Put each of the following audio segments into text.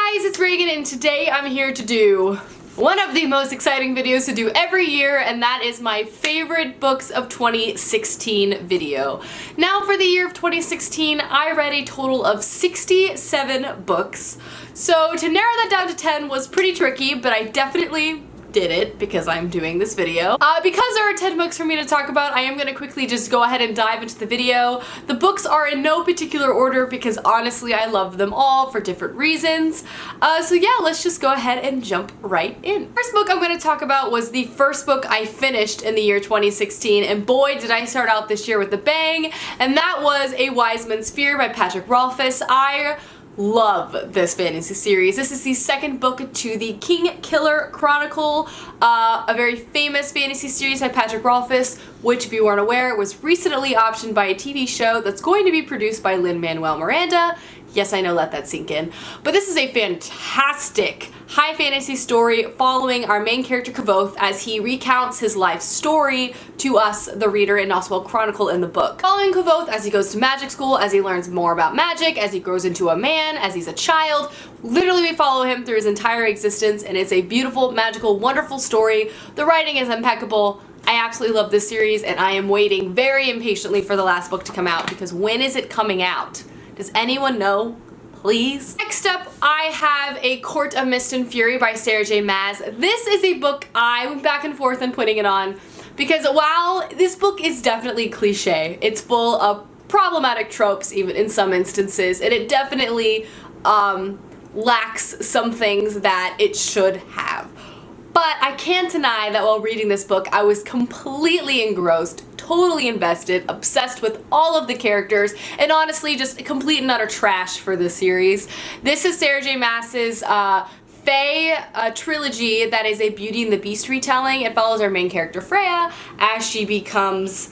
Hey guys, it's Reagan and today I'm here to do one of the most exciting videos to do every year, and that is my favorite books of 2016 video. Now for the year of 2016, I read a total of 67 books. So to narrow that down to 10 was pretty tricky, but I definitely did it because I'm doing this video. Because there are 10 books for me to talk about, I am going to quickly just go ahead and dive into the video. The books are in no particular order because honestly I love them all for different reasons. So yeah, let's just go ahead and jump right in. First book I'm going to talk about was the first book I finished in the year 2016, and boy did I start out this year with a bang, and that was A Weisman's Fear by Patrick Rothfuss. I love this fantasy series. This is the second book to the King Killer Chronicle, a very famous fantasy series by Patrick Rothfuss, which, if you weren't aware, was recently optioned by a TV show that's going to be produced by Lin-Manuel Miranda. Yes, I know, let that sink in. But this is a fantastic high fantasy story following our main character Kvothe as he recounts his life story to us, the reader, and also a chronicle in the book. Following Kvothe as he goes to magic school, as he learns more about magic, as he grows into a man, as he's a child. Literally we follow him through his entire existence, and it's a beautiful, magical, wonderful story. The writing is impeccable. I absolutely love this series, and I am waiting very impatiently for the last book to come out, because when is it coming out? Does anyone know? Please? Next up, I have A Court of Mist and Fury by Sarah J. Maas. This is a book I went back and forth on putting it on because while this book is definitely cliche, it's full of problematic tropes even in some instances, and it definitely lacks some things that it should have. But I can't deny that while reading this book, I was completely engrossed, totally invested, obsessed with all of the characters, and honestly just complete and utter trash for this series. This is Sarah J. Maas's Fae trilogy that is a Beauty and the Beast retelling. It follows our main character Freya as she becomes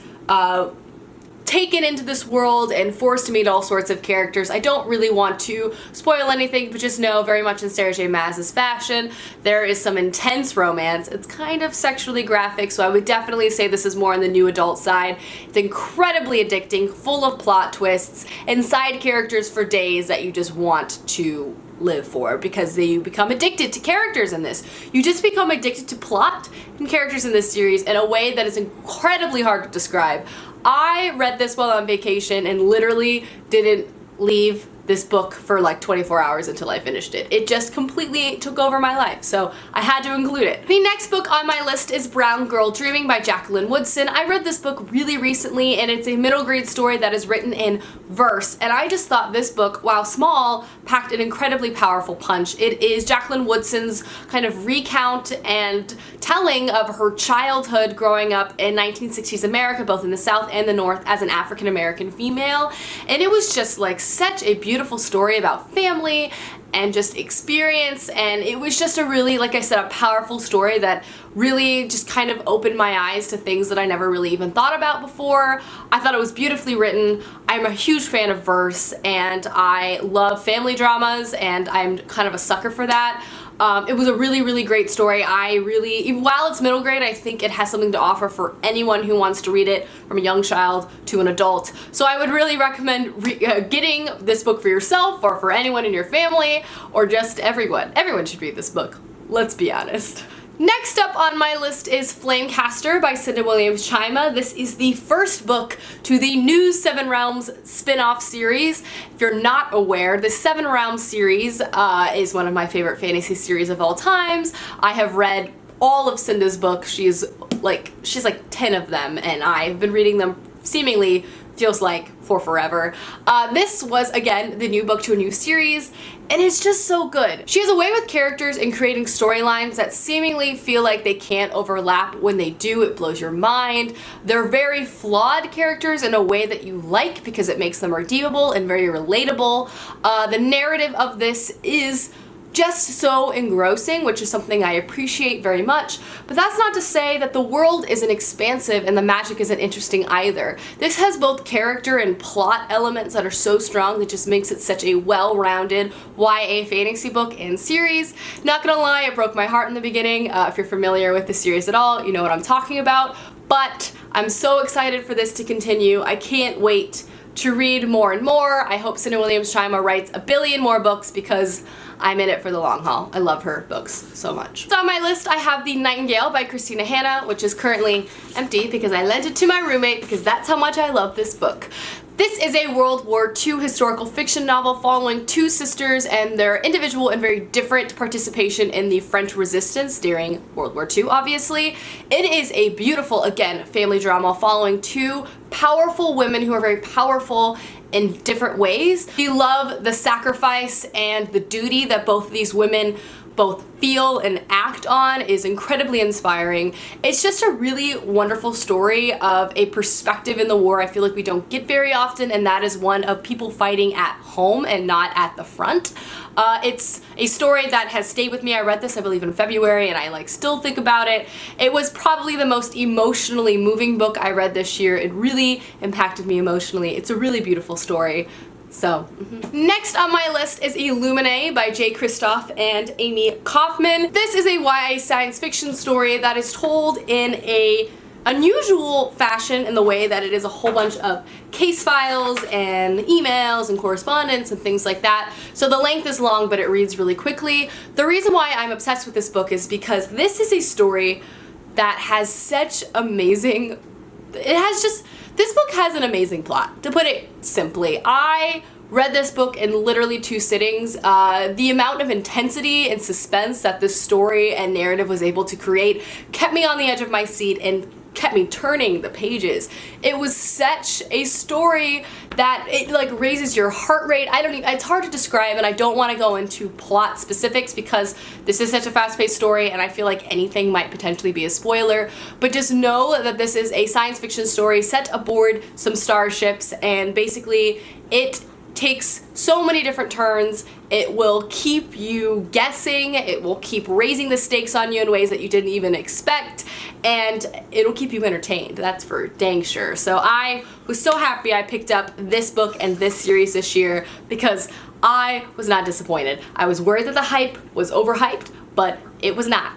taken into this world and forced to meet all sorts of characters. I don't really want to spoil anything, but just know very much in Sarah J. Maas's fashion, there is some intense romance. It's kind of sexually graphic, so I would definitely say this is more on the new adult side. It's incredibly addicting, full of plot twists, and side characters for days that you just want to live for because you become addicted to characters in this. You just become addicted to plot and characters in this series in a way that is incredibly hard to describe. I read this while on vacation and literally didn't leave this book for like 24 hours until I finished it. It just completely took over my life, so I had to include it. The next book on my list is Brown Girl Dreaming by Jacqueline Woodson. I read this book really recently, and it's a middle grade story that is written in verse, and I just thought this book, while small, packed an incredibly powerful punch. It is Jacqueline Woodson's kind of recount and telling of her childhood growing up in 1960s America, both in the South and the North, as an African American female, and it was just like such a beautiful story about family and just experience, and it was just a really, like I said, a powerful story that really just kind of opened my eyes to things that I never really even thought about before. I thought it was beautifully written. I'm a huge fan of verse, and I love family dramas, and I'm kind of a sucker for that. It was a really, really great story. While it's middle grade, I think it has something to offer for anyone who wants to read it, from a young child to an adult. So I would really recommend getting this book for yourself or for anyone in your family or just everyone. Everyone should read this book. Let's be honest. Next up on my list is Flamecaster by Cinda Chima. This is the first book to the new Seven Realms spin-off series. If you're not aware, the Seven Realms series is one of my favorite fantasy series of all times. I have read all of Cinda's books. She's like 10 of them, and I've been reading them seemingly feels like for forever. This was, again, the new book to a new series, and it's just so good. She has a way with characters in creating storylines that seemingly feel like they can't overlap. When they do, it blows your mind. They're very flawed characters in a way that you like because it makes them redeemable and very relatable. The narrative of this is just so engrossing, which is something I appreciate very much, but that's not to say that the world isn't expansive and the magic isn't interesting either. This has both character and plot elements that are so strong that just makes it such a well-rounded YA fantasy book and series. Not gonna lie, it broke my heart in the beginning. If you're familiar with the series at all, you know what I'm talking about, but I'm so excited for this to continue. I can't wait to read more and more. I hope Cinda Chima writes a billion more books because I'm in it for the long haul. I love her books so much. So on my list I have the Nightingale by Christina, which is currently empty because I lent it to my roommate because that's how much I love this book. This is a World War II historical fiction novel following two sisters and their individual and very different participation in the French resistance during World War II, obviously. It is a beautiful, again, family drama following two powerful women who are very powerful in different ways. We love the sacrifice and the duty that both of these women both feel and act on is incredibly inspiring. It's just a really wonderful story of a perspective in the war I feel like we don't get very often, and that is one of people fighting at home and not at the front. It's a story that has stayed with me. I read this, I believe, in February, and I still think about it. It was probably the most emotionally moving book I read this year. It really impacted me emotionally. It's a really beautiful story. So, Next on my list is Illuminae by Kristoff and Amie Kaufman. This is a YA science fiction story that is told in a unusual fashion in the way that it is a whole bunch of case files and emails and correspondence and things like that. So the length is long, but it reads really quickly. The reason why I'm obsessed with this book is because this is a story that has such amazing, this book has an amazing plot, to put it simply. I read this book in literally 2 sittings. The amount of intensity and suspense that this story and narrative was able to create kept me on the edge of my seat and kept me turning the pages. It was such a story that it raises your heart rate. It's hard to describe, and I don't want to go into plot specifics because this is such a fast-paced story and I feel like anything might potentially be a spoiler, but just know that this is a science fiction story set aboard some starships, and basically it takes so many different turns. It will keep you guessing, it will keep raising the stakes on you in ways that you didn't even expect, and it'll keep you entertained, that's for dang sure. So I was so happy I picked up this book and this series this year because I was not disappointed. I was worried that the hype was overhyped, but it was not.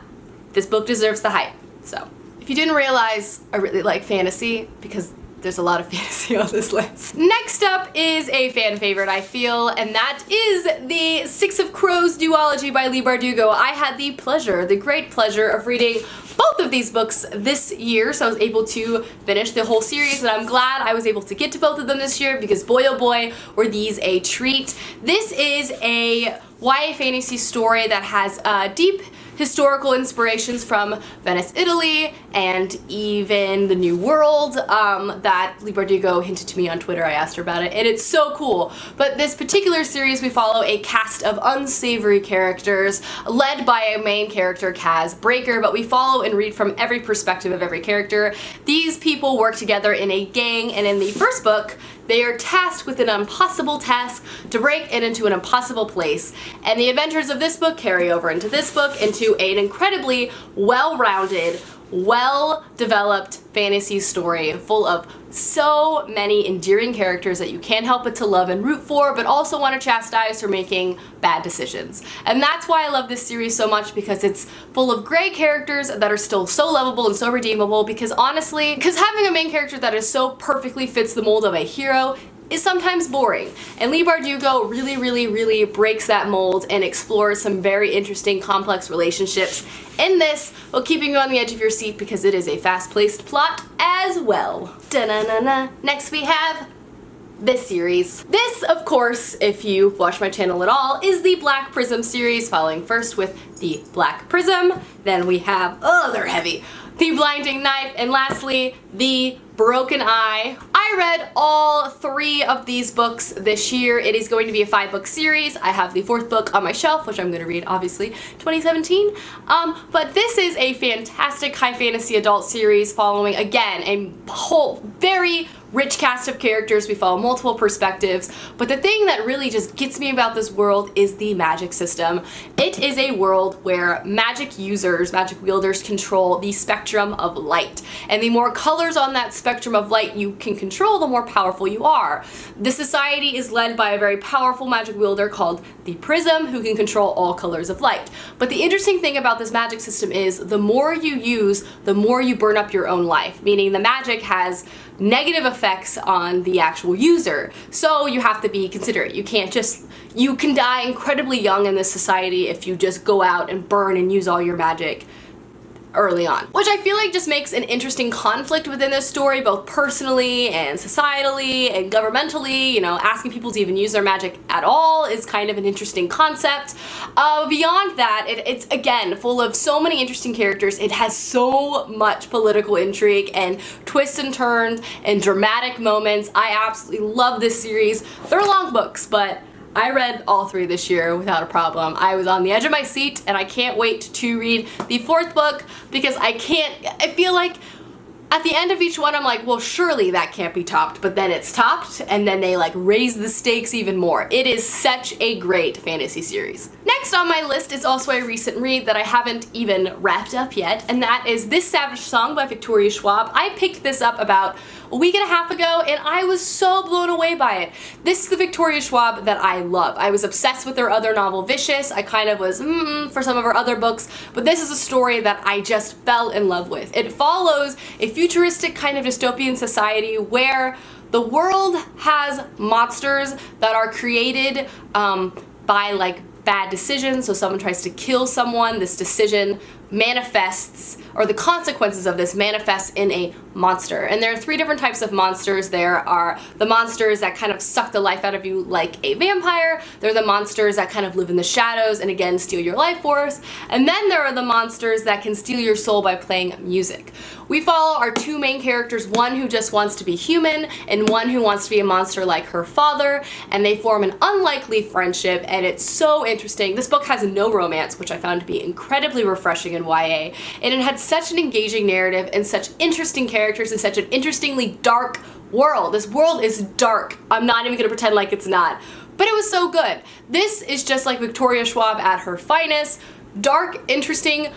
This book deserves the hype. So if you didn't realize, I really like fantasy because there's a lot of fantasy on this list. Next up is a fan favorite, I feel, and that is the Six of Crows duology by Leigh Bardugo. I had the great pleasure of reading both of these books this year, so I was able to finish the whole series, and I'm glad I was able to get to both of them this year because boy oh boy were these a treat. This is a YA fantasy story that has deep historical inspirations from Venice, Italy, and even the New World that Leigh Bardugo hinted to me on Twitter. I asked her about it, and it's so cool. But this particular series, we follow a cast of unsavory characters led by a main character, Kaz Breaker, but we follow and read from every perspective of every character. These people work together in a gang, and in the first book, they are tasked with an impossible task to break it into an impossible place. And the adventures of this book carry over into this book, into an incredibly well-rounded, well-developed fantasy story full of so many endearing characters that you can't help but to love and root for, but also want to chastise for making bad decisions. And that's why I love this series so much, because it's full of great characters that are still so lovable and so redeemable, because honestly, having a main character that is so perfectly fits the mold of a hero is sometimes boring. And Leigh Bardugo really breaks that mold and explores some very interesting, complex relationships in this while keeping you on the edge of your seat because it is a fast-paced plot as well. Da-na-na-na. Next we have this series. This, of course, if you've watched my channel at all, is the Black Prism series, following first with the Black Prism, then we have, oh, they're heavy, the Blinding Knife, and lastly, the Broken Eye. I read all 3 of these books this year. It is going to be a 5-book series. I have the 4th book on my shelf, which I'm going to read, obviously, 2017. But this is a fantastic high fantasy adult series following, again, a whole very rich cast of characters. We follow multiple perspectives, but the thing that really just gets me about this world is the magic system. It is a world where magic users, magic wielders, control the spectrum of light, and the more colors on that spectrum of light you can control, the more powerful you are. The society is led by a very powerful magic wielder called the Prism, who can control all colors of light. But the interesting thing about this magic system is the more you use, the more you burn up your own life, meaning the magic has negative effects on the actual user. So you have to be considerate. You can't just, you can die incredibly young in this society if you just go out and burn and use all your magic early on. Which I feel like just makes an interesting conflict within this story, both personally and societally and governmentally. You know, asking people to even use their magic at all is kind of an interesting concept. Beyond that, it's again full of so many interesting characters. It has so much political intrigue and twists and turns and dramatic moments. I absolutely love this series. They're long books, but I read all 3 this year without a problem. I was on the edge of my seat and I can't wait to read the 4th book because I feel like at the end of each one I'm like, well, surely that can't be topped, but then it's topped and then they like raise the stakes even more. It is such a great fantasy series. Next on my list is also a recent read that I haven't even wrapped up yet, and that is This Savage Song by Victoria Schwab. I picked this up about a week and a half ago and I was so blown away by it. This is the Victoria Schwab that I love. I was obsessed with her other novel, Vicious. I kind of was for some of her other books, but this is a story that I just fell in love with. It follows a futuristic kind of dystopian society where the world has monsters that are created by like bad decisions. So someone tries to kill someone, this decision manifests, or the consequences of this manifests in a monster. And there are 3 different types of monsters. There are the monsters that kind of suck the life out of you like a vampire. There are the monsters that kind of live in the shadows and again steal your life force. And then there are the monsters that can steal your soul by playing music. We follow our 2 main characters, one who just wants to be human and one who wants to be a monster like her father, and they form an unlikely friendship, and it's so interesting. This book has no romance, which I found to be incredibly refreshing in YA, and it had such an engaging narrative and such interesting characters and such an interestingly dark world. This world is dark. I'm not even gonna pretend like it's not, but it was so good. This is just like Victoria Schwab at her finest. Dark, interesting,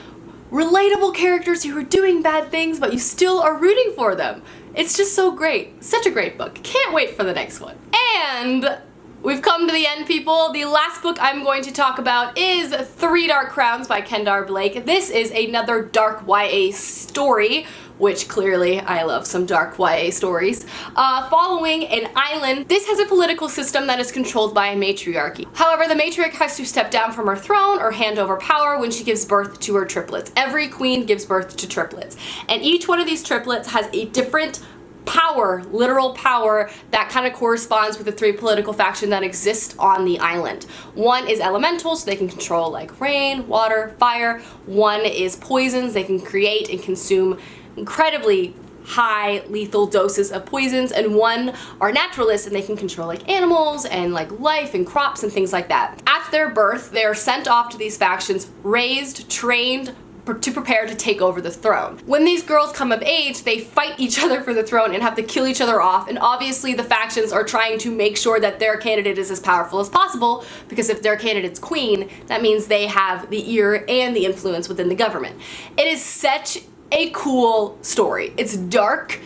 relatable characters who are doing bad things, but you still are rooting for them. It's just so great. Such a great book. Can't wait for the next one. And we've come to the end, people. The last book I'm going to talk about is 3 Dark Crowns by Kendar Blake. This is another dark YA story, which clearly I love some dark YA stories, following an island. This has a political system that is controlled by a matriarchy. However, the matriarch has to step down from her throne or hand over power when she gives birth to her triplets. Every queen gives birth to triplets, and each one of these triplets has a different power, literal power, that kind of corresponds with the 3 political factions that exist on the island. One is elemental, so they can control like rain, water, fire. One is poisons, they can create and consume incredibly high lethal doses of poisons, and one are naturalists and they can control like animals and like life and crops and things like that. At their birth, they're sent off to these factions, raised, trained, to prepare to take over the throne. When these girls come of age, they fight each other for the throne and have to kill each other off, and obviously the factions are trying to make sure that their candidate is as powerful as possible, because if their candidate's queen, that means they have the ear and the influence within the government. It is such a cool story. It's dark.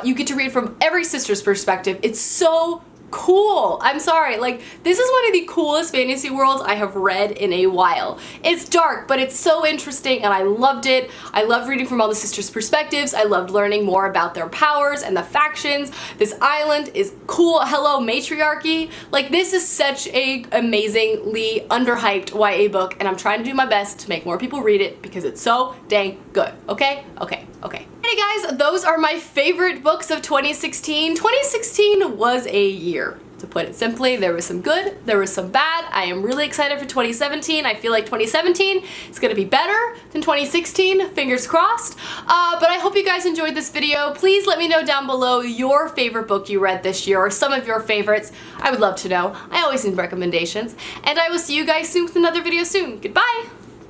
You get to read from every sister's perspective. It's so cool. I'm sorry, like, this is one of the coolest fantasy worlds I have read in a while. It's dark, but it's so interesting and I loved it. I loved reading from all the sisters' perspectives. I loved learning more about their powers and the factions. This island is cool. Hello, matriarchy. Like, this is such a amazingly underhyped YA book, and I'm trying to do my best to make more people read it because it's so dang good. Okay? Okay. Okay. Hey guys, those are my favorite books of 2016. 2016 was a year, to put it simply. There was some good, there was some bad. I am really excited for 2017. I feel like 2017 is gonna be better than 2016, fingers crossed. But I hope you guys enjoyed this video. Please let me know down below your favorite book you read this year, or some of your favorites. I would love to know. I always need recommendations. And I will see you guys soon with another video soon. Goodbye!